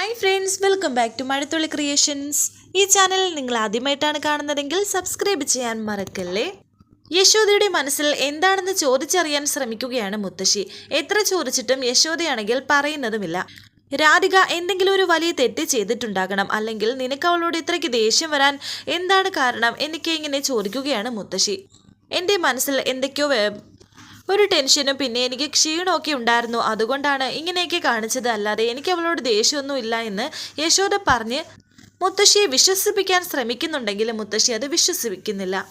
Hi friends, welcome back to Mazhathulli creations. ഈ channel നിങ്ങൾ ആദ്യമായിട്ടാണ് കാണുന്നതെങ്കിൽ സബ്സ്ക്രൈബ് ചെയ്യാൻ മറക്കല്ലേ. യശോദയുടെ മനസ്സിൽ എന്താണെന്ന് ചോദിച്ചറിയാൻ ശ്രമിക്കുകയാണ് മുത്തശ്ശി. എത്ര ചോദിച്ചിട്ടും യശോദയാണെങ്കിൽ പറയുന്നതുമില്ല. രാധിക എന്തെങ്കിലും ഒരു വലിയ തെറ്റ് ചെയ്തിട്ടുണ്ടാകണം, അല്ലെങ്കിൽ നിനക്ക് അവളോട് ഇത്രയ്ക്ക് ദേഷ്യം വരാൻ എന്താണ് കാരണം എനിക്ക് ഇങ്ങനെ ചോദിക്കുകയാണ് മുത്തശ്ശി. എൻ്റെ മനസ്സിൽ എന്തൊക്കെയോ ഒരു ടെൻഷനും പിന്നെ എനിക്ക് ക്ഷീണമൊക്കെ ഉണ്ടായിരുന്നു, അതുകൊണ്ടാണ് ഇങ്ങനെയൊക്കെ കാണിച്ചത്, അല്ലാതെ എനിക്ക് അവളോട് ദേഷ്യമൊന്നും ഇല്ല എന്ന് യശോദ പറഞ്ഞ് മുത്തശ്ശിയെ വിശ്വസിപ്പിക്കാൻ ശ്രമിക്കുന്നുണ്ടെങ്കിലും മുത്തശ്ശി അത് വിശ്വസിക്കുന്നില്ല.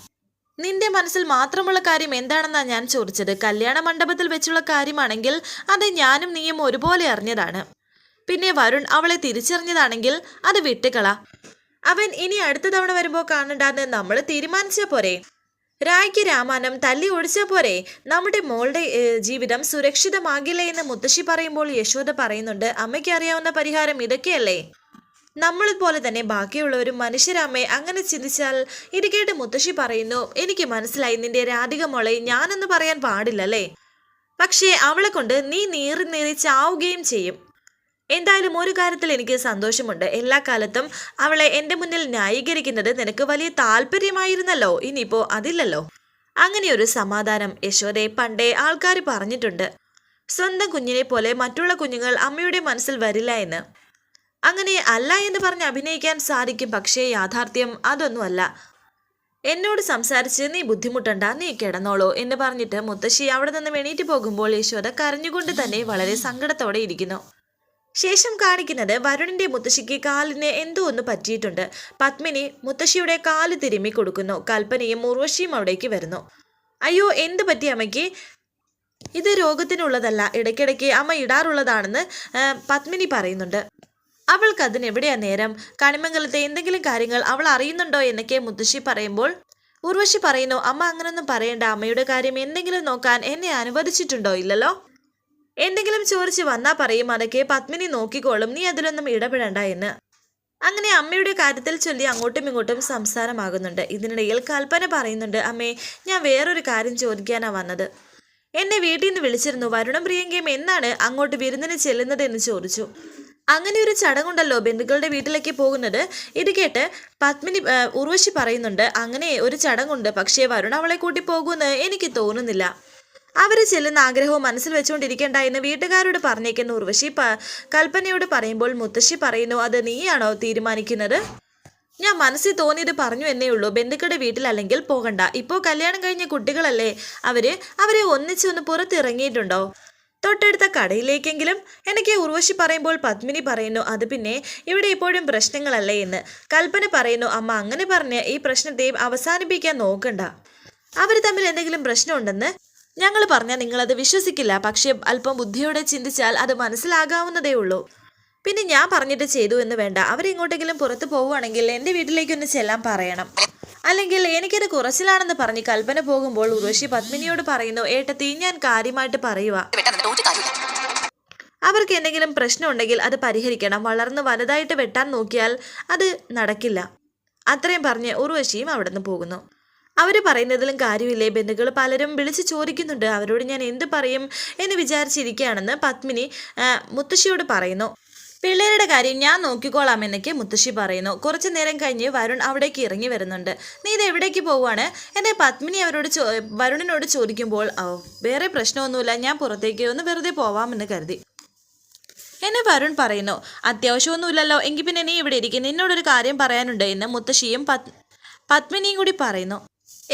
നിന്റെ മനസ്സിൽ മാത്രമുള്ള കാര്യം എന്താണെന്നാണ് ഞാൻ ചോദിച്ചത്. കല്യാണ മണ്ഡപത്തിൽ വെച്ചുള്ള കാര്യമാണെങ്കിൽ അത് ഞാനും നീയും ഒരുപോലെ അറിഞ്ഞതാണ്. പിന്നെ വരുൺ അവളെ തിരിച്ചറിഞ്ഞതാണെങ്കിൽ അത് വിട്ടുകള. അവൻ ഇനി അടുത്ത തവണ വരുമ്പോൾ കാണണ്ടാന്ന് നമ്മൾ തീരുമാനിച്ചാൽ പോരെ. രായ്ക്ക് രാമാനം തല്ലി ഓടിച്ചാൽ പോരെ. നമ്മുടെ മോളുടെ ജീവിതം സുരക്ഷിതമാകില്ലേ എന്ന് മുത്തശ്ശി പറയുമ്പോൾ യശോദ പറയുന്നുണ്ട്, അമ്മയ്ക്ക് അറിയാവുന്ന പരിഹാരം ഇതൊക്കെയല്ലേ. നമ്മളെപ്പോലെ തന്നെ ബാക്കിയുള്ളവരും മനുഷ്യരാമേ. അങ്ങനെ ചിന്തിച്ചാൽ ഇത് കേട്ട് മുത്തശ്ശി പറയുന്നു, എനിക്ക് മനസ്സിലായി നിന്റെ രാധിക മോളെ ഞാനെന്ന് പറയാൻ പാടില്ലല്ലേ, പക്ഷേ അവളെ കൊണ്ട് നീ നീറി നീറി ചാവുകയും ചെയ്യും. എന്തായാലും ഒരു കാര്യത്തിൽ എനിക്ക് സന്തോഷമുണ്ട്, എല്ലാ കാലത്തും അവളെ എൻ്റെ മുന്നിൽ ന്യായീകരിക്കുന്നത് നിനക്ക് വലിയ താല്പര്യമായിരുന്നല്ലോ, ഇനിയിപ്പോൾ അതില്ലല്ലോ. അങ്ങനെയൊരു സമാധാനം യശോദയെ പണ്ടേ ആൾക്കാർ പറഞ്ഞിട്ടുണ്ട്. സ്വന്തം കുഞ്ഞിനെ പോലെ മറ്റുള്ള കുഞ്ഞുങ്ങൾ അമ്മയുടെ മനസ്സിൽ വരില്ല എന്ന്. അങ്ങനെ അല്ല എന്ന് പറഞ്ഞ് അഭിനയിക്കാൻ സാധിക്കും, പക്ഷേ യാഥാർത്ഥ്യം അതൊന്നുമല്ല. എന്നോട് സംസാരിച്ച് നീ ബുദ്ധിമുട്ടണ്ട, നീ കിടന്നോളൂ എന്ന് പറഞ്ഞിട്ട് മുത്തശ്ശി അവിടെ നിന്ന് എണീറ്റ് പോകുമ്പോൾ യശോദ കരഞ്ഞുകൊണ്ട് തന്നെ വളരെ സങ്കടത്തോടെ ഇരിക്കുന്നു. ശേഷം കാണിക്കുന്നത് വരുണിന്റെ മുത്തശ്ശിക്ക് കാലിന് എന്തോ ഒന്ന് പറ്റിയിട്ടുണ്ട്. പത്മിനി മുത്തശ്ശിയുടെ കാല് തിരുമ്മി കൊടുക്കുന്നു. കൽപ്പനയും ഉർവശിയും അവിടേക്ക് വരുന്നു. അയ്യോ, എന്ത് പറ്റി അമ്മയ്ക്ക്? ഇത് രോഗത്തിനുള്ളതല്ല, ഇടയ്ക്കിടയ്ക്ക് അമ്മ ഇടാറുള്ളതാണെന്ന് പത്മിനി പറയുന്നുണ്ട്. അവൾക്ക് അതിനെവിടെയാ നേരം? കണിമംഗലത്തെ എന്തെങ്കിലും കാര്യങ്ങൾ അവൾ അറിയുന്നുണ്ടോ എന്നൊക്കെ മുത്തശ്ശി പറയുമ്പോൾ ഉർവശി പറയുന്നു, അമ്മ അങ്ങനൊന്നും പറയണ്ട, അമ്മയുടെ കാര്യം എന്തെങ്കിലും നോക്കാൻ എന്നെ അനുവദിച്ചിട്ടുണ്ടോ? ഇല്ലല്ലോ. എന്തെങ്കിലും ചോദിച്ച് വന്നാ പറയും, അതൊക്കെ പത്മിനി നോക്കിക്കോളും, നീ അതിലൊന്നും ഇടപെടണ്ട എന്ന്. അങ്ങനെ അമ്മയുടെ കാര്യത്തിൽ ചൊല്ലി അങ്ങോട്ടും ഇങ്ങോട്ടും സംസാരമാകുന്നുണ്ട്. ഇതിനിടയിൽ കൽപ്പന പറയുന്നുണ്ട്, അമ്മേ, ഞാൻ വേറൊരു കാര്യം ചോദിക്കാനാ വന്നത്. എന്നെ വീട്ടിൽ നിന്ന് വിളിച്ചിരുന്നു, വരുണും പ്രിയങ്കയും എന്നാണ് അങ്ങോട്ട് വിരുന്നിന് ചെല്ലുന്നത് എന്ന് ചോദിച്ചു. അങ്ങനെ ഒരു ചടങ്ങുണ്ടല്ലോ, ബന്ധുക്കളുടെ വീട്ടിലേക്ക് പോകുന്നത്. ഇത് കേട്ട് ഉർവശി പറയുന്നുണ്ട്, അങ്ങനെ ഒരു ചടങ്ങുണ്ട്, പക്ഷേ വരുൺ അവളെ കൂട്ടി പോകുമെന്ന് എനിക്ക് തോന്നുന്നില്ല. അവര് ചെല്ലുന്ന ആഗ്രഹവും മനസ്സിൽ വെച്ചുകൊണ്ടിരിക്കേണ്ട എന്ന് വീട്ടുകാരോട് പറഞ്ഞേക്കുന്ന ഉർവശി കൽപ്പനയോട് പറയുമ്പോൾ മുത്തശ്ശി പറയുന്നു, അത് നീയാണോ തീരുമാനിക്കുന്നത്? ഞാൻ മനസ്സിൽ തോന്നിയത് പറഞ്ഞു എന്നേ ഉള്ളൂ. ബന്ധുക്കളുടെ വീട്ടിലല്ലെങ്കിൽ പോകണ്ട. ഇപ്പോൾ കല്യാണം കഴിഞ്ഞ കുട്ടികളല്ലേ, അവരെ ഒന്നിച്ചൊന്ന് പുറത്തിറങ്ങിയിട്ടുണ്ടോ? തൊട്ടടുത്ത കടയിലേക്കെങ്കിലും എനിക്ക് ഉർവശി പറയുമ്പോൾ പത്മിനി പറയുന്നു, അത് പിന്നെ ഇവിടെ ഇപ്പോഴും പ്രശ്നങ്ങളല്ലേ എന്ന്. കൽപ്പന പറയുന്നു, അമ്മ അങ്ങനെ പറഞ്ഞ് ഈ പ്രശ്നത്തെ അവസാനിപ്പിക്കാൻ നോക്കണ്ട. അവർ തമ്മിൽ എന്തെങ്കിലും പ്രശ്നമുണ്ടെന്ന് ഞങ്ങൾ പറഞ്ഞാൽ നിങ്ങളത് വിശ്വസിക്കില്ല, പക്ഷെ അല്പം ബുദ്ധിയോടെ ചിന്തിച്ചാൽ അത് മനസ്സിലാകാവുന്നതേ ഉള്ളൂ. പിന്നെ ഞാൻ പറഞ്ഞിട്ട് ചെയ്തു എന്ന് വേണ്ട. അവരെങ്ങോട്ടെങ്കിലും പുറത്തു പോവുകയാണെങ്കിൽ എൻ്റെ വീട്ടിലേക്കൊന്ന് ചെല്ലാൻ പറയണം, അല്ലെങ്കിൽ എനിക്കത് കുറച്ചിലാണെന്ന് പറഞ്ഞ് കൽപ്പന പോകുമ്പോൾ ഉർവശി പത്മിനിയോട് പറയുന്നു, ഏട്ടത്തി, ഞാൻ കാര്യമായിട്ട് പറയുക, അവർക്ക് എന്തെങ്കിലും പ്രശ്നമുണ്ടെങ്കിൽ അത് പരിഹരിക്കണം. വളർന്ന് വലുതായിട്ട് വെട്ടാൻ നോക്കിയാൽ അത് നടക്കില്ല. അത്രയും പറഞ്ഞ് ഉർവശിയും അവിടെ നിന്ന് പോകുന്നു. അവർ പറയുന്നതിലും കാര്യമില്ലേ, ബന്ധുക്കൾ പലരും വിളിച്ച് ചോദിക്കുന്നുണ്ട്, അവരോട് ഞാൻ എന്ത് പറയും എന്ന് വിചാരിച്ചിരിക്കുകയാണെന്ന് പത്മിനി മുത്തശ്ശിയോട് പറയുന്നു. പിള്ളേരുടെ കാര്യം ഞാൻ നോക്കിക്കോളാം എന്നൊക്കെ മുത്തശ്ശി പറയുന്നു. കുറച്ചു നേരം കഴിഞ്ഞ് വരുൺ അവിടേക്ക് ഇറങ്ങി വരുന്നുണ്ട്. നീ ഇത് എവിടേക്ക് പോവുകയാണ് എന്നെ പത്മിനി വരുണിനോട് ചോദിക്കുമ്പോൾ, വേറെ പ്രശ്നമൊന്നുമില്ല, ഞാൻ പുറത്തേക്ക് ഒന്ന് വെറുതെ പോവാമെന്ന് കരുതി എന്നെ വരുൺ പറയുന്നു. അത്യാവശ്യമൊന്നുമില്ലല്ലോ, എങ്കിൽ പിന്നെ നീ ഇവിടെ ഇരിക്കും, നിന്നോടൊരു കാര്യം പറയാനുണ്ട് എന്ന് മുത്തശ്ശിയും പത്മിനിയും കൂടി പറയുന്നു.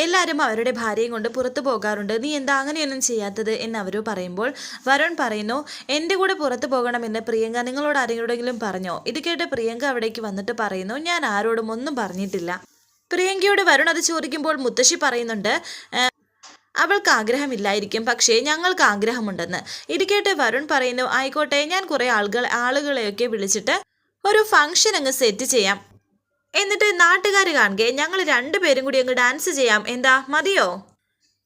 എല്ലാവരും അവരുടെ ഭാര്യയും കൊണ്ട് പുറത്തു പോകാറുണ്ട്, നീ എന്താ അങ്ങനെയൊന്നും ചെയ്യാത്തത് എന്ന് അവർ പറയുമ്പോൾ വരുൺ പറയുന്നു, എൻ്റെ കൂടെ പുറത്തു പോകണമെന്ന് പ്രിയങ്ക നിങ്ങളോട് ആരെങ്കിലും പറഞ്ഞോ? ഇത് കേട്ട് പ്രിയങ്ക അവിടേക്ക് വന്നിട്ട് പറയുന്നു, ഞാൻ ആരോടും ഒന്നും പറഞ്ഞിട്ടില്ല. പ്രിയങ്കയോട് വരുൺ അത് ചോദിക്കുമ്പോൾ മുത്തശ്ശി പറയുന്നുണ്ട്, അവൾക്ക് ആഗ്രഹമില്ലായിരിക്കും, പക്ഷേ ഞങ്ങൾക്ക് ആഗ്രഹമുണ്ടെന്ന്. ഇത് കേട്ട് വരുൺ പറയുന്നു, ആയിക്കോട്ടെ, ഞാൻ കുറേ ആളുകളെയൊക്കെ വിളിച്ചിട്ട് ഒരു ഫംഗ്ഷൻ അങ്ങ് സെറ്റ് ചെയ്യാം, എന്നിട്ട് നാട്ടുകാർ കാണുകയെ ഞങ്ങൾ രണ്ടുപേരും കൂടി അങ്ങ് ഡാൻസ് ചെയ്യാം, എന്താ, മതിയോ?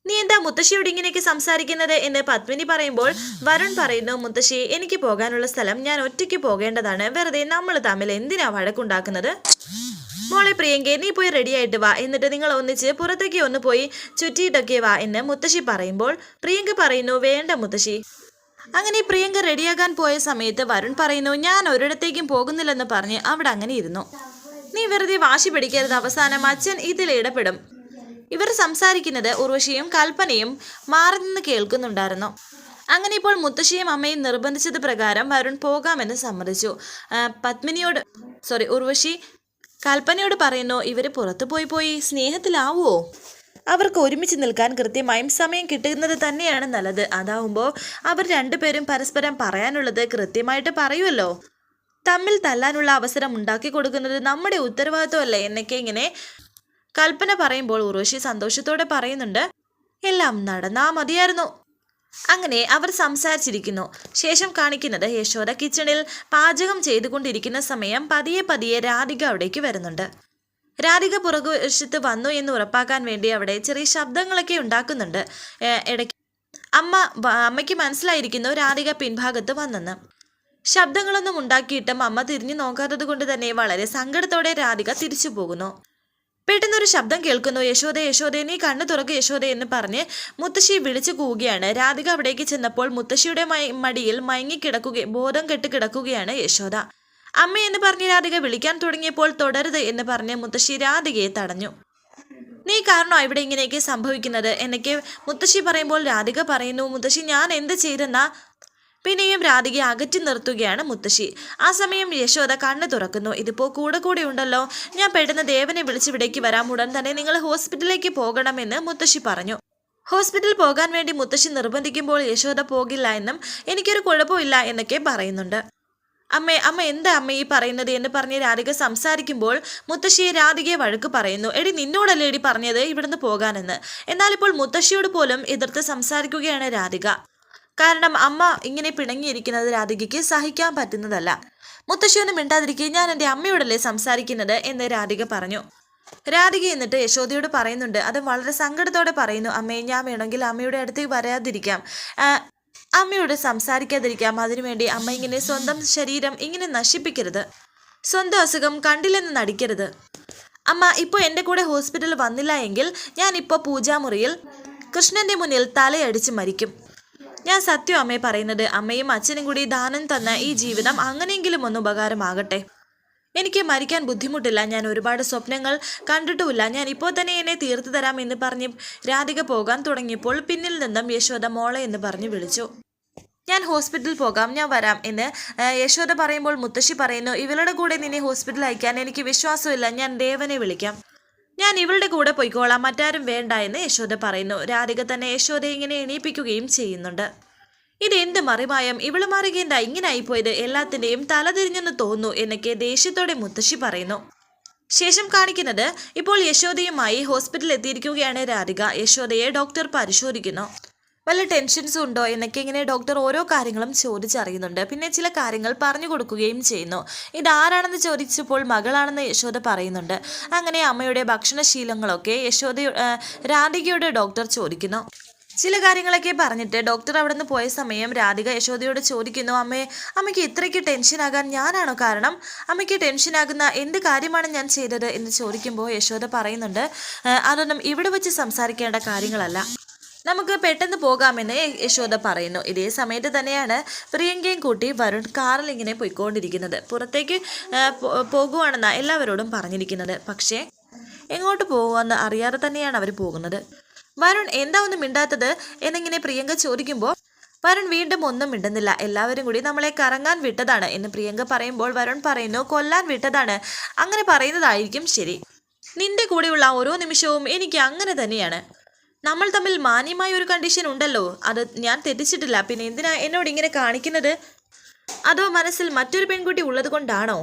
നീ എന്താ മുത്തശ്ശിയോട് ഇങ്ങനെയൊക്കെ സംസാരിക്കുന്നത് എന്ന് പത്മിനി പറയുമ്പോൾ വരുൺ പറയുന്നു, മുത്തശ്ശി, എനിക്ക് പോകാനുള്ള സ്ഥലം ഞാൻ ഒറ്റയ്ക്ക് പോകേണ്ടതാണ്, വെറുതെ നമ്മൾ തമ്മിൽ എന്തിനാ വഴക്കുണ്ടാക്കുന്നത്? മോളെ പ്രിയങ്കെ, നീ പോയി റെഡിയായിട്ട് വാ, എന്നിട്ട് നിങ്ങൾ ഒന്നിച്ച് പുറത്തേക്ക് ഒന്ന് പോയി ചുറ്റിയിട്ടൊക്കെ വാ എന്ന് മുത്തശ്ശി പറയുമ്പോൾ പ്രിയങ്ക പറയുന്നു, വേണ്ട മുത്തശ്ശി, അങ്ങനെ പ്രിയങ്ക റെഡിയാകാൻ പോയ സമയത്ത് വരുൺ പറയുന്നു, ഞാൻ ഒരിടത്തേക്കും പോകുന്നില്ലെന്ന് പറഞ്ഞ് അവിടെ അങ്ങനെ ഇരുന്നു. നീ വെറുതെ വാശി പിടിക്കരുത്, അവസാനം അച്ഛൻ ഇതിൽ ഇടപെടും. ഇവർ സംസാരിക്കുന്നത് ഉർവശിയും കൽപ്പനയും മാറി നിന്ന് കേൾക്കുന്നുണ്ടായിരുന്നു. അങ്ങനെ ഇപ്പോൾ മുത്തശ്ശിയും അമ്മയും നിർബന്ധിച്ചത് പ്രകാരം വരുൺ പോകാമെന്ന് സമ്മതിച്ചു. ഉർവശി കൽപ്പനയോട് പറയുന്നു, ഇവര് പുറത്തു പോയി സ്നേഹത്തിലാവുമോ? അവർക്ക് ഒരുമിച്ച് നിൽക്കാൻ കൃത്യമായും സമയം കിട്ടുന്നത് തന്നെയാണ് നല്ലത്. അതാവുമ്പോൾ അവർ രണ്ടുപേരും പരസ്പരം പറയാനുള്ളത് കൃത്യമായിട്ട് പറയുമല്ലോ. തമ്മിൽ തല്ലാനുള്ള അവസരം ഉണ്ടാക്കി കൊടുക്കുന്നത് നമ്മുടെ ഉത്തരവാദിത്വമല്ലേ എന്നൊക്കെ ഇങ്ങനെ കൽപ്പന പറയുമ്പോൾ ഉർവശി സന്തോഷത്തോടെ പറയുന്നുണ്ട്, എല്ലാം നടന്നാ മതിയായിരുന്നു. അങ്ങനെ അവർ സംസാരിച്ചിരിക്കുന്നു. ശേഷം കാണിക്കുന്നത് യശോദ കിച്ചണിൽ പാചകം ചെയ്തുകൊണ്ടിരിക്കുന്ന സമയം പതിയെ രാധിക അവിടേക്ക് വരുന്നുണ്ട്. രാധിക പുറകുവശത്ത് വന്നു എന്ന് ഉറപ്പാക്കാൻ വേണ്ടി അവിടെ ചെറിയ ശബ്ദങ്ങളൊക്കെ ഉണ്ടാക്കുന്നുണ്ട്. ഇടയ്ക്ക് അമ്മയ്ക്ക് മനസ്സിലായിരിക്കുന്നു രാധിക പിൻഭാഗത്ത് വന്നെന്ന്. ശബ്ദങ്ങളൊന്നും ഉണ്ടാക്കിയിട്ടും അമ്മ തിരിഞ്ഞു നോക്കാത്തത് കൊണ്ട് തന്നെ വളരെ സങ്കടത്തോടെ രാധിക തിരിച്ചു പോകുന്നു. പെട്ടെന്നൊരു ശബ്ദം കേൾക്കുന്നു, യശോദേ നീ കണ്ണു തുറക്ക് യശോദ എന്ന് പറഞ്ഞ് മുത്തശ്ശി വിളിച്ചു കൂവുകയാണ്. രാധിക അവിടേക്ക് ചെന്നപ്പോൾ മുത്തശ്ശിയുടെ മടിയിൽ ബോധം കെട്ട് കിടക്കുകയാണ് യശോദ. അമ്മ എന്ന് പറഞ്ഞ് രാധിക വിളിക്കാൻ തുടങ്ങിയപ്പോൾ തുടരുത് എന്ന് പറഞ്ഞ് മുത്തശ്ശി രാധികയെ തടഞ്ഞു. നീ കാരണോ ഇവിടെ ഇങ്ങനെയൊക്കെ സംഭവിക്കുന്നത് എന്നൊക്കെ മുത്തശ്ശി പറയുമ്പോൾ രാധിക പറയുന്നു, മുത്തശ്ശി ഞാൻ എന്ത് ചെയ്തെന്നാ? പിന്നെയും രാധികയെ അകറ്റി നിർത്തുകയാണ് മുത്തശ്ശി. ആ സമയം യശോദ കണ്ണ് തുറക്കുന്നു. ഇതിപ്പോ കൂടെ ഉണ്ടല്ലോ, ഞാൻ പെട്ടെന്ന് ദേവനെ വിളിച്ചിവിടേക്ക് വരാം, ഉടൻ തന്നെ നിങ്ങൾ ഹോസ്പിറ്റലിലേക്ക് പോകണമെന്ന് മുത്തശ്ശി പറഞ്ഞു. ഹോസ്പിറ്റലിൽ പോകാൻ വേണ്ടി മുത്തശ്ശി നിർബന്ധിക്കുമ്പോൾ യശോദ പോകില്ല എന്നും എനിക്കൊരു കുഴപ്പമില്ല എന്നൊക്കെ പറയുന്നുണ്ട്. അമ്മ എന്താ അമ്മ ഈ പറയുന്നത് എന്ന് പറഞ്ഞ് രാധിക സംസാരിക്കുമ്പോൾ മുത്തശ്ശിയെ രാധികയെ വഴക്ക് പറയുന്നു. എടി നിന്നോടല്ലേ എടി പറഞ്ഞത് ഇവിടുന്ന് പോകാനെന്ന്. എന്നാൽ ഇപ്പോൾ മുത്തശ്ശിയോട് പോലും എതിർത്ത് സംസാരിക്കുകയാണ് രാധിക. കാരണം അമ്മ ഇങ്ങനെ പിണങ്ങിയിരിക്കുന്നത് രാധികയ്ക്ക് സഹിക്കാൻ പറ്റുന്നതല്ല. മുത്തശ്ശിയൊന്നും മിണ്ടാതിരിക്കുക, ഞാൻ എൻ്റെ അമ്മയോടല്ലേ സംസാരിക്കുന്നത് എന്ന് രാധിക പറഞ്ഞു. രാധിക എന്നിട്ട് യശോദയോട് പറയുന്നുണ്ട്, അത് വളരെ സങ്കടത്തോടെ പറയുന്നു, അമ്മയെ ഞാൻ വേണമെങ്കിൽ അമ്മയുടെ അടുത്തേക്ക് വരാതിരിക്കാം, അമ്മയോട് സംസാരിക്കാതിരിക്കാം, അതിനുവേണ്ടി അമ്മ ഇങ്ങനെ സ്വന്തം ശരീരം ഇങ്ങനെ നശിപ്പിക്കരുത്, സ്വന്തം അസുഖം കണ്ടില്ലെന്ന് നടിക്കരുത്. അമ്മ ഇപ്പോൾ എൻ്റെ കൂടെ ഹോസ്പിറ്റലിൽ വന്നില്ല എങ്കിൽ ഞാൻ ഇപ്പോൾ പൂജാമുറിയിൽ കൃഷ്ണന്റെ മുന്നിൽ തലയടിച്ച് മരിക്കും. ഞാൻ സത്യം അമ്മയെ പറയുന്നത്, അമ്മയും അച്ഛനും കൂടി ദാനം തന്ന ഈ ജീവിതം അങ്ങനെയെങ്കിലും ഒന്ന് ഉപകാരമാകട്ടെ. എനിക്ക് മരിക്കാൻ ബുദ്ധിമുട്ടില്ല, ഞാൻ ഒരുപാട് സ്വപ്നങ്ങൾ കണ്ടിട്ടുമില്ല, ഞാൻ ഇപ്പോൾ തന്നെ എന്നെ തീർത്തു തരാം എന്ന് പറഞ്ഞ് രാധിക പോകാൻ തുടങ്ങിയപ്പോൾ പിന്നിൽ നിന്നും യശോദ മോളെ എന്ന് പറഞ്ഞ് വിളിച്ചു. ഞാൻ ഹോസ്പിറ്റലിൽ പോകാം, ഞാൻ വരാം എന്ന് യശോദ പറയുമ്പോൾ മുത്തശ്ശി പറയുന്നു, ഇവളുടെ കൂടെ നിന്നെ ഹോസ്പിറ്റലിൽ അയക്കാൻ എനിക്ക് വിശ്വാസമില്ല, ഞാൻ ദേവനെ വിളിക്കാം, ഞാൻ ഇവളുടെ കൂടെ പോയിക്കോളാം, മറ്റാരും വേണ്ട എന്ന് യശോദ പറയുന്നു. രാധിക തന്നെ യശോദയെ ഇങ്ങനെ എണീപ്പിക്കുകയും ചെയ്യുന്നുണ്ട്. ഇതെന്ത് മറിമായം, ഇവള് മാറുകേണ്ട ഇങ്ങനെ ആയിപ്പോയത്, എല്ലാത്തിൻ്റെയും തലതിരിഞ്ഞെന്ന് തോന്നുന്നു എന്നൊക്കെ ദേഷ്യത്തോടെ മുത്തശ്ശി പറയുന്നു. ശേഷം കാണിക്കുന്നത് ഇപ്പോൾ യശോദയുമായി ഹോസ്പിറ്റലിൽ എത്തിയിരിക്കുകയാണ് രാധിക. യശോദയെ ഡോക്ടർ പരിശോധിക്കുന്നു. വല്ല ടെൻഷൻസും ഉണ്ടോ എന്നൊക്കെ ഇങ്ങനെ ഡോക്ടർ ഓരോ കാര്യങ്ങളും ചോദിച്ചറിയുന്നുണ്ട്. പിന്നെ ചില കാര്യങ്ങൾ പറഞ്ഞു കൊടുക്കുകയും ചെയ്യുന്നു. ഇതാരാണെന്ന് ചോദിച്ചപ്പോൾ മകളാണെന്ന് യശോദ പറയുന്നുണ്ട്. അങ്ങനെ അമ്മയുടെ ഭക്ഷണശീലങ്ങളൊക്കെ രാധികയോട് ഡോക്ടർ ചോദിക്കുന്നു. ചില കാര്യങ്ങളൊക്കെ പറഞ്ഞിട്ട് ഡോക്ടർ അവിടെ നിന്ന് പോയ സമയം രാധിക യശോദയോട് ചോദിക്കുന്നു, അമ്മയ്ക്ക് ഇത്രയ്ക്ക് ടെൻഷനാകാൻ ഞാനാണോ കാരണം? അമ്മയ്ക്ക് ടെൻഷനാകുന്ന എന്ത് കാര്യമാണ് ഞാൻ ചെയ്തത് എന്ന് ചോദിക്കുമ്പോൾ യശോദ പറയുന്നുണ്ട്, അതൊന്നും ഇവിടെ വെച്ച് സംസാരിക്കേണ്ട കാര്യങ്ങളല്ല, നമുക്ക് പെട്ടെന്ന് പോകാമെന്ന് യശോദ പറയുന്നു. ഇതേ സമയത്ത് തന്നെയാണ് പ്രിയങ്കയും കൂട്ടി വരുൺ കാറിൽ ഇങ്ങനെ പോയിക്കൊണ്ടിരിക്കുന്നത്. പുറത്തേക്ക് പോകുവാണെന്നാണ് എല്ലാവരോടും പറഞ്ഞിരിക്കുന്നത്. പക്ഷേ എങ്ങോട്ട് പോകുമെന്ന് അറിയാതെ തന്നെയാണ് അവർ പോകുന്നത്. വരുൺ എന്താ ഒന്നും മിണ്ടാത്തത് എന്നിങ്ങനെ പ്രിയങ്ക ചോദിക്കുമ്പോൾ വരുൺ വീണ്ടും ഒന്നും മിണ്ടുന്നില്ല. എല്ലാവരും കൂടി നമ്മളെ കറങ്ങാൻ വിട്ടതാണ് എന്ന് പ്രിയങ്ക പറയുമ്പോൾ വരുൺ പറയുന്നു, കൊല്ലാൻ വിട്ടതാണ്, അങ്ങനെ പറയുന്നതായിരിക്കും ശരി. നിന്റെ കൂടെയുള്ള ഓരോ നിമിഷവും എനിക്ക് അങ്ങനെ തന്നെയാണ്. നമ്മൾ തമ്മിൽ മാന്യമായ ഒരു കണ്ടീഷൻ ഉണ്ടല്ലോ, അത് ഞാൻ തെറ്റിച്ചിട്ടില്ല, പിന്നെ എന്തിനാ എന്നോട് ഇങ്ങനെ കാണിക്കുന്നത്? അതോ മനസ്സിൽ മറ്റൊരു പെൺകുട്ടി ഉള്ളത് കൊണ്ടാണോ?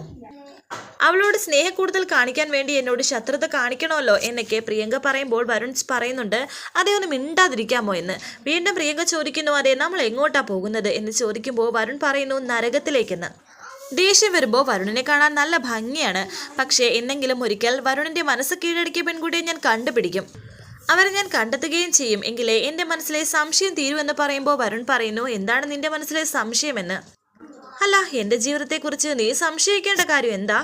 അവളോട് സ്നേഹക്കൂടുതൽ കാണിക്കാൻ വേണ്ടി എന്നോട് ശത്രുത കാണിക്കണമല്ലോ എന്നൊക്കെ പ്രിയങ്ക പറയുമ്പോൾ വരുൺ പറയുന്നുണ്ട്, അതേ ഒന്ന് മിണ്ടാതിരിക്കാമോ എന്ന്. വീണ്ടും പ്രിയങ്ക ചോദിക്കുന്നു, അതെ നമ്മൾ എങ്ങോട്ടാ പോകുന്നത് എന്ന് ചോദിക്കുമ്പോൾ വരുൺ പറയുന്നു, നരകത്തിലേക്കെന്ന്. ദേഷ്യം വരുമ്പോൾ വരുണിനെ കാണാൻ നല്ല ഭംഗിയാണ്, പക്ഷേ എന്നെങ്കിലും ഒരിക്കൽ വരുണിന്റെ മനസ്സ് കീഴടക്കിയ പെൺകുട്ടിയെ ഞാൻ കണ്ടുപിടിക്കും, അവരെ ഞാൻ കണ്ടെത്തുകയും ചെയ്യും, എങ്കിലേ എൻ്റെ മനസ്സിലെ സംശയം തീരുമെന്ന് പറയുമ്പോൾ വരുൺ പറയുന്നു, എന്താണ് നിന്റെ മനസ്സിലെ സംശയമെന്ന്? അല്ല, എൻ്റെ ജീവിതത്തെക്കുറിച്ച് നീ സംശയിക്കേണ്ട കാര്യം എന്താ?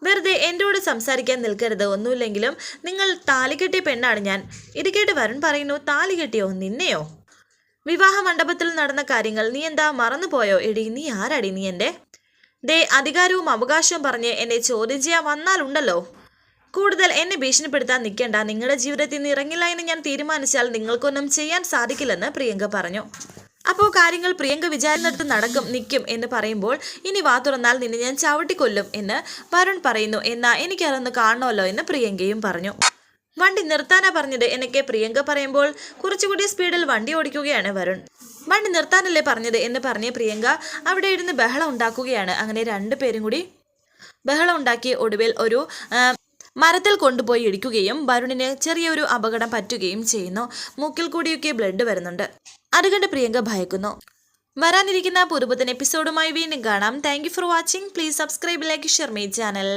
വെറുതെ എന്നോട് സംസാരിക്കാൻ നിൽക്കരുത്, ഒന്നുമില്ലെങ്കിലും നിങ്ങൾ താലി കെട്ടിയ പെണ്ണാണ് ഞാൻ. ഇത് കേട്ട് വരുൺ പറയുന്നു, താലി കെട്ടിയോ? നിന്നെയോ? വിവാഹ മണ്ഡപത്തിൽ നടന്ന കാര്യങ്ങൾ നീ എന്താ മറന്നുപോയോ? എടി നീ ആരാടി? നീ എൻ്റെ അധികാരവും അവകാശവും പറഞ്ഞ് എന്നെ ചോദ്യം ചെയ്യാൻ വന്നാലുണ്ടല്ലോ, കൂടുതൽ എന്നെ ഭീഷണിപ്പെടുത്താൻ നിൽക്കേണ്ട. നിങ്ങളുടെ ജീവിതത്തിൽ നിന്ന് ഇറങ്ങില്ല എന്ന് ഞാൻ തീരുമാനിച്ചാൽ നിങ്ങൾക്കൊന്നും ചെയ്യാൻ സാധിക്കില്ലെന്ന് പ്രിയങ്ക പറഞ്ഞു. അപ്പോൾ കാര്യങ്ങൾ പ്രിയങ്ക വിചാരിച്ചിടത്ത് നടക്കും നിൽക്കും എന്ന് പറയുമ്പോൾ, ഇനി വാ തുറന്നാൽ നിന്നെ ഞാൻ ചവിട്ടിക്കൊല്ലും എന്ന് വരുൺ പറയുന്നു. എന്നാ എനിക്കതൊന്ന് കാണണമല്ലോ എന്ന് പ്രിയങ്കയും പറഞ്ഞു. വണ്ടി നിർത്താനാ പറഞ്ഞത് എന്നൊക്കെ പ്രിയങ്ക പറയുമ്പോൾ കുറച്ചുകൂടി സ്പീഡിൽ വണ്ടി ഓടിക്കുകയാണ് വരുൺ. വണ്ടി നിർത്താനല്ലേ പറഞ്ഞത് എന്ന് പറഞ്ഞ് പ്രിയങ്ക അവിടെ ഇരുന്ന് ബഹളം ഉണ്ടാക്കുകയാണ്. അങ്ങനെ രണ്ടുപേരും കൂടി ബഹളം ഉണ്ടാക്കി ഒടുവിൽ ഒരു മരത്തിൽ കൊണ്ടുപോയി ഇടിക്കുകയും വരുണിന് ചെറിയൊരു അപകടം പറ്റുകയും ചെയ്യുന്നു. മൂക്കിൽ കൂടിയൊക്കെ ബ്ലഡ് വരുന്നുണ്ട്. അതുകണ്ട് പ്രിയങ്ക ഭയക്കുന്നു. വരാനിരിക്കുന്ന പുതുപുത്തൻ എപ്പിസോഡുമായി വീണ്ടും കാണാം. Thank you for watching. Please subscribe, like, share my channel.